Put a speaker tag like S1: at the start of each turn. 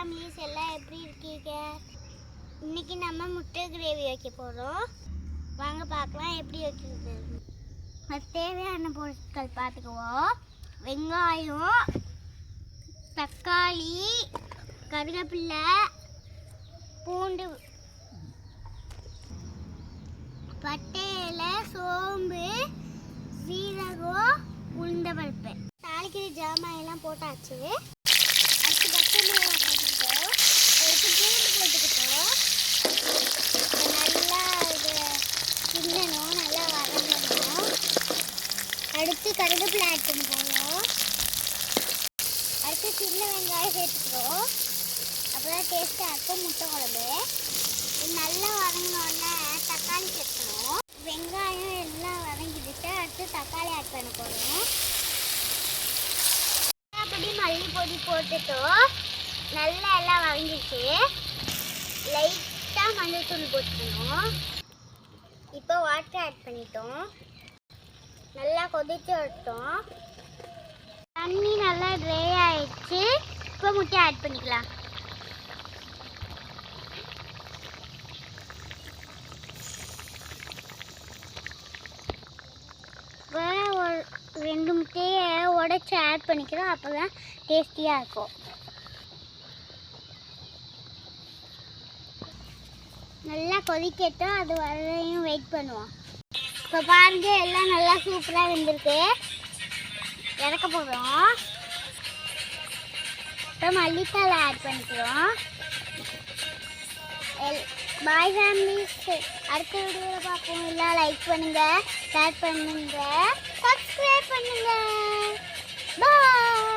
S1: Families எல்லாம் எப்படி இருக்கீங்க? இன்னைக்கு நம்ம முட்டை கிரேவி வைக்க போகிறோம். வாங்க பார்க்கலாம் எப்படி வைக்கிறது. அது தேவையான பொருட்கள் பார்த்துக்குவோம். வெங்காயம், தக்காளி, கருவேப்பிலை, பூண்டு, பட்டை இலை, சோம்பு, சீரகம், உளுந்தம்பருப்பு. தாளிக்கிற ஜாமான் எல்லாம் போட்டாச்சு. அடுத்து பச்சை மிளகாய் போட்டுக்கிட்டோம். அடுத்து பூண்டு போட்டுக்கிட்டோம். நல்லா இது கிண்டணும், நல்லா வதங்கணும். அடுத்து கருவேப்பிலை ஆட் பண்ணி போடுறோம். அடுத்து சின்ன வெங்காயம் சேர்த்துக்கிறோம். அப்போதான் டேஸ்ட்டாக இருக்கும் முட்டை குழம்பு. இது நல்லா வதங்கினோடனே தக்காளி சேர்க்கணும். வெங்காயம் எல்லாம் வதங்கிட்டு அடுத்து தக்காளி ஆட் பண்ண போகிறோம். அப்படி மல்லி பொடி போட்டுட்டோம். நல்லா எல்லாம் வதங்கிட்டு லைட்டாக மஞ்சள் தூள் போட்டுக்கணும். இப்போ வாட்டர் ஆட் பண்ணிட்டோம். நல்லா கொதிச்சு விட்டோம். தண்ணி நல்லா ட்ரை ஆயிடுச்சு. இப்போ முட்டை ஆட் பண்ணிக்கலாம். ஒரு 2 முட்டையை உடைச்சி ஆட் பண்ணிக்கிறோம். அப்போ தான் டேஸ்டியாக இருக்கும். நல்லா கொதிக்கட்டும், அது வரையும் வெயிட் பண்ணுவோம். இப்போ பாருங்க, எல்லாம் நல்லா சூப்பராக வெந்திருக்கு. இறக்க போகிறோம். இப்போ மல்லித்தழை ஆட் பண்ணிக்கிறோம். பாய் ஃபேமிலிஸ், அடுத்த வீடியோவில் பார்ப்போம். எல்லாம் லைக் பண்ணுங்கள், ஷேர் பண்ணுங்கள், சப்ஸ்கிரைப் பண்ணுங்கள். பாய்.